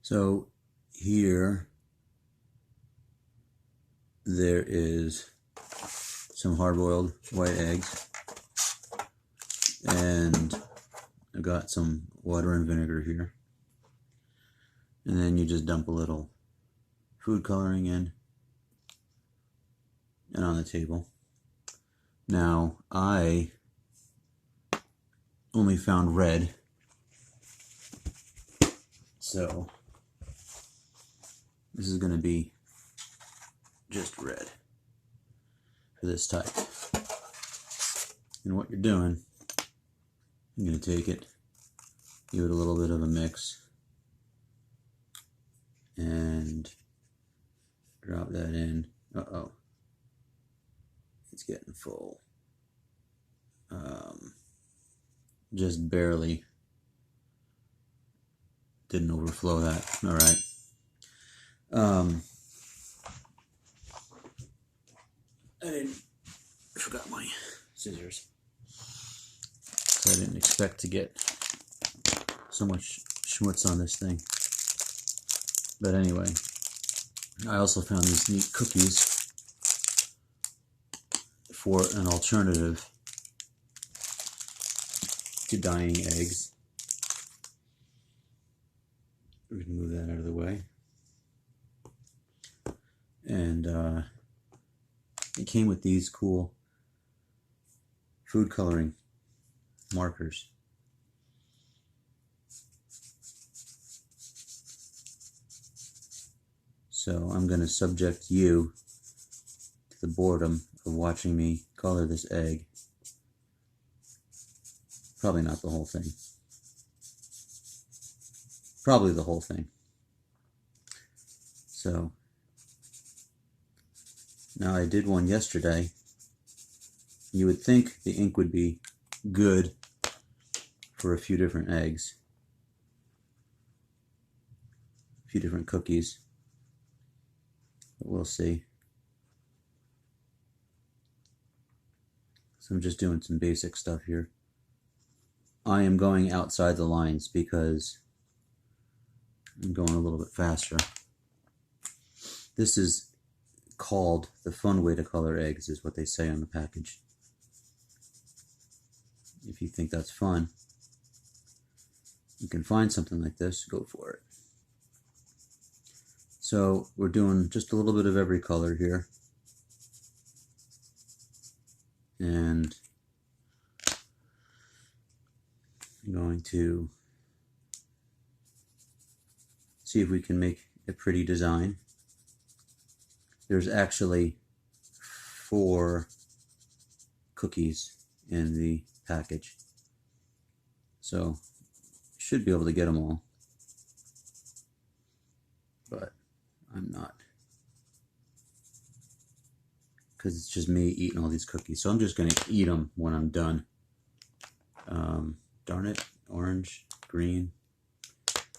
So here there is some hard-boiled white eggs, and I got some water and vinegar here, and then you just dump a little food coloring in and on the table. Now I only found red, so this is going to be just red for this type. And what you're doing, you're going to take it, give it a little bit of a mix, and drop that in. Uh-oh. It's getting full. Just barely. Didn't overflow that. All right. I forgot my scissors. So I didn't expect to get so much schmutz on this thing. But anyway, I also found these neat cookies for an alternative to dyeing eggs. We can move that out of the way. And it came with these cool food coloring markers. So I'm going to subject you to the boredom of watching me color this egg. Probably not the whole thing. Probably the whole thing. So now I did one yesterday. You would think the ink would be good for a few different eggs, a few different cookies, but we'll see. So I'm just doing some basic stuff here. I am going outside the lines because I'm going a little bit faster. This is called the fun way to color eggs, is what they say on the package. If you think that's fun, you can find something like this, go for it. So we're doing just a little bit of every color here. And I'm going to see if we can make a pretty design. There's actually 4 cookies in the package, so should be able to get them all, but I'm not, because it's just me eating all these cookies. So I'm just going to eat them when I'm done. Darn it, orange, green,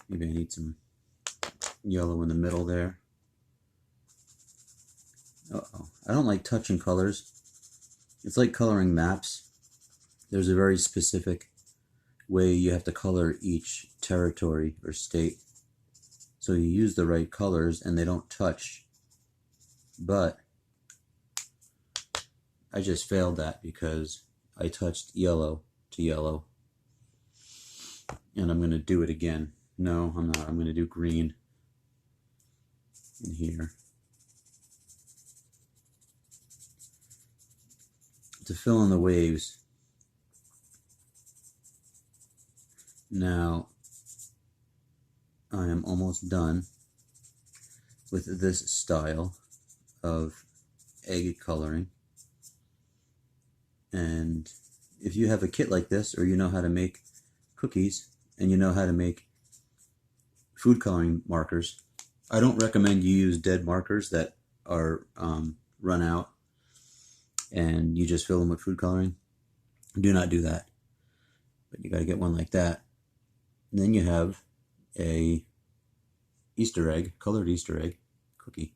maybe I need some yellow in the middle there. Uh-oh. I don't like touching colors. It's like coloring maps. There's a very specific way you have to color each territory or state. So you use the right colors and they don't touch. But I just failed that because I touched yellow to yellow. And I'm going to do it again. No, I'm not. I'm going to do green in here to fill in the waves. Now I am almost done with this style of egg coloring. And if you have a kit like this, or you know how to make cookies and you know how to make food coloring markers, I don't recommend you use dead markers that are run out and you just fill them with food coloring. Do not do that. But you got to get one like that. And then you have a Easter egg, colored Easter egg cookie.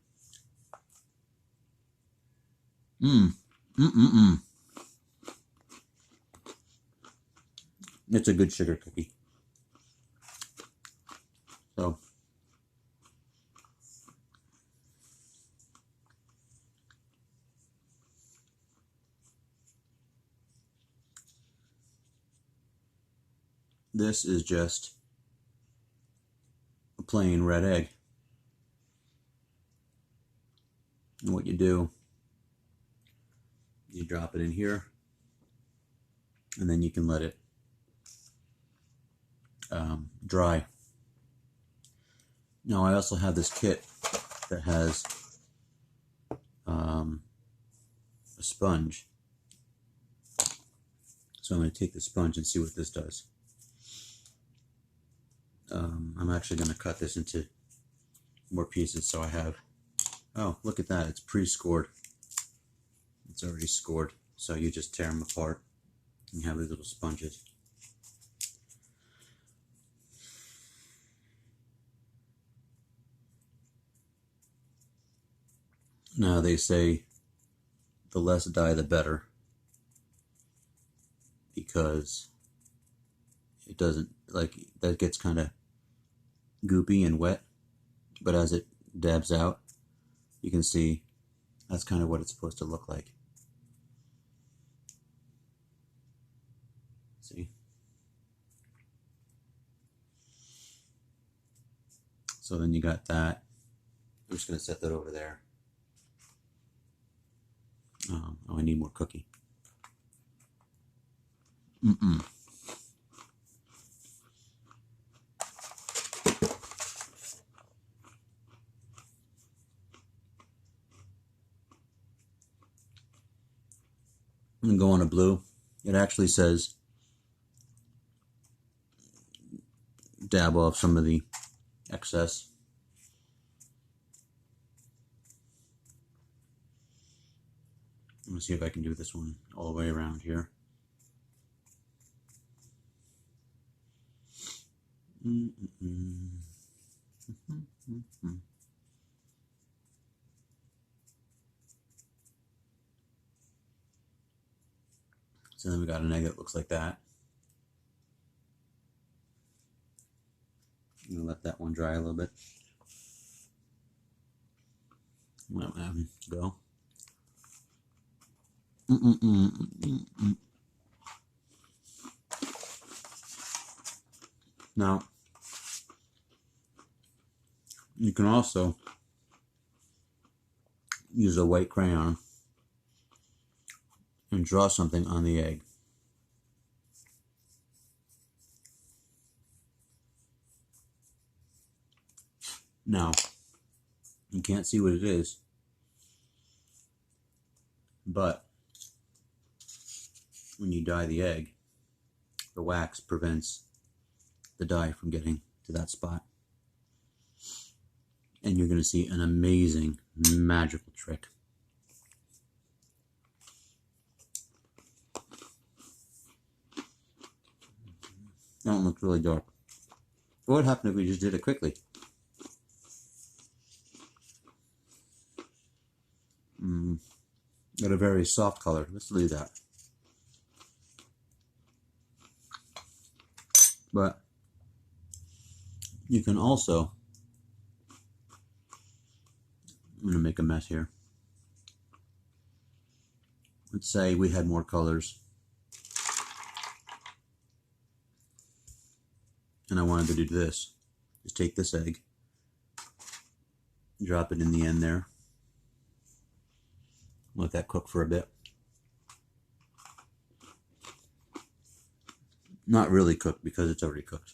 It's a good sugar cookie. So this is just a plain red egg. And what you do, you drop it in here, and then you can let it dry. Now I also have this kit that has a sponge. So I'm going to take the sponge and see what this does. I'm actually going to cut this into more pieces, so I have, oh, look at that, it's pre-scored. It's already scored, so you just tear them apart and you have these little sponges. Now they say the less dye the better, because it doesn't, like, that gets kind of goopy and wet, but as it dabs out, you can see that's kind of what it's supposed to look like. See? So then you got that. I'm just going to set that over there. Oh, I need more cookie. I'm going to go on a blue. It actually says dab off some of the excess. Let me see if I can do this one all the way around here. So then we got an egg that looks like that. I'm going to let that one dry a little bit. Let him go. Now, you can also use a white crayon and draw something on the egg. Now, you can't see what it is, but when you dye the egg, the wax prevents the dye from getting to that spot. And you're going to see an amazing, magical trick. That one looks really dark. What would happen if we just did it quickly? Got a very soft color. Let's leave that. But you can also, I'm going to make a mess here. Let's say we had more colors and I wanted to do this. Just take this egg, drop it in the end there, let that cook for a bit. Not really cooked because it's already cooked.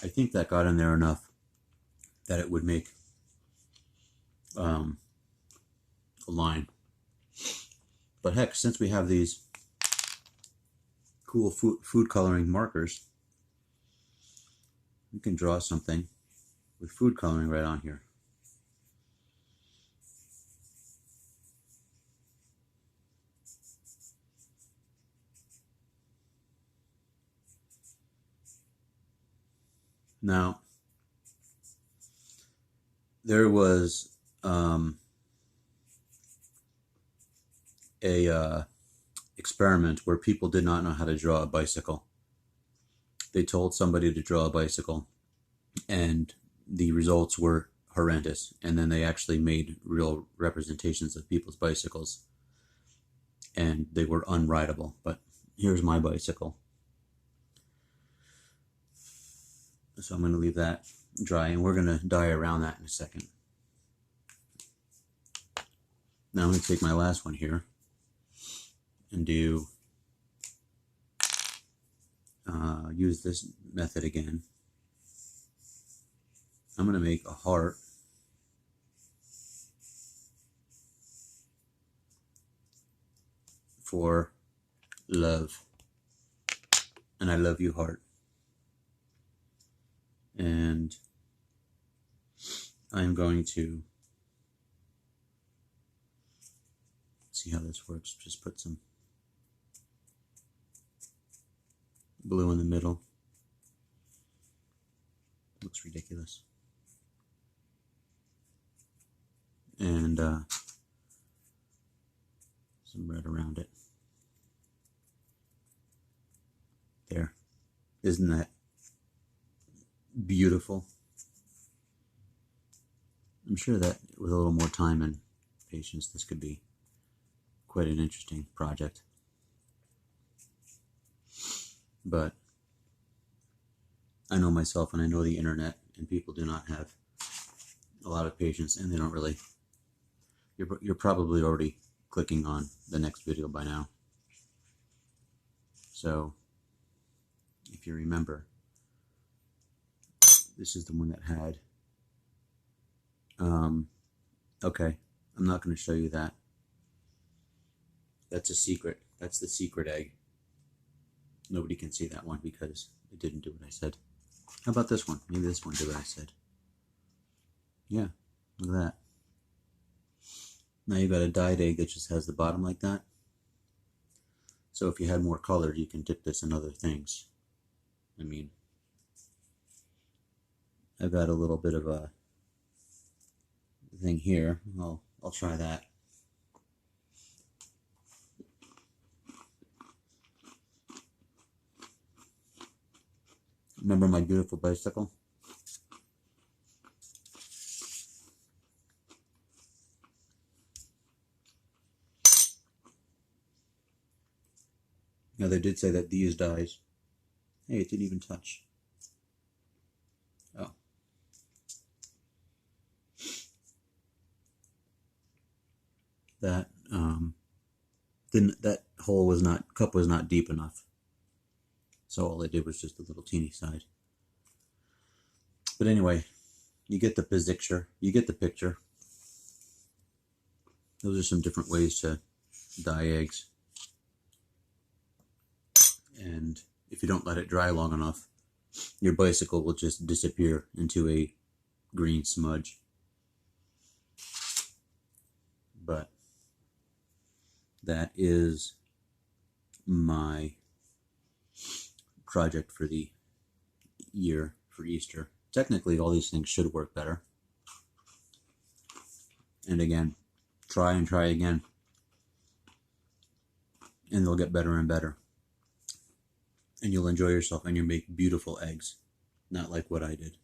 I think that got in there enough that it would make a line. But heck, since we have these cool food coloring markers, we can draw something with food coloring right on here. Now, there was a experiment where people did not know how to draw a bicycle. They told somebody to draw a bicycle, and the results were horrendous. And then they actually made real representations of people's bicycles, and they were unrideable. But here's my bicycle. So I'm going to leave that dry, and we're going to dye around that in a second. Now I'm going to take my last one here and do use this method again. I'm going to make a heart for love, and I love you heart. And I'm going to see how this works. Just put some blue in the middle. Looks ridiculous. And some red around it. There. Isn't that beautiful? I'm sure that with a little more time and patience, this could be quite an interesting project. But I know myself, and I know the internet, and people do not have a lot of patience, and they don't really. You're probably already clicking on the next video by now. So if you remember, this is the one that had, okay, I'm not going to show you that. That's a secret. That's the secret egg. Nobody can see that one because it didn't do what I said. How about this one? Maybe this one did what I said. Yeah, look at that. Now you've got a dyed egg that just has the bottom like that. So if you had more color, you can dip this in other things. I mean, I've got a little bit of a thing here. I'll try that. Remember my beautiful bicycle? Now they did say that these dyes, hey, it didn't even touch. Oh. That that hole was not, cup was not deep enough. So all I did was just a little teeny side. But anyway, you get the picture. You get the picture. Those are some different ways to dye eggs. And if you don't let it dry long enough, your bicycle will just disappear into a green smudge. But that is my project for the year for Easter. Technically, all these things should work better. And again, try and try again. And they'll get better and better. And you'll enjoy yourself, and you'll make beautiful eggs. Not like what I did.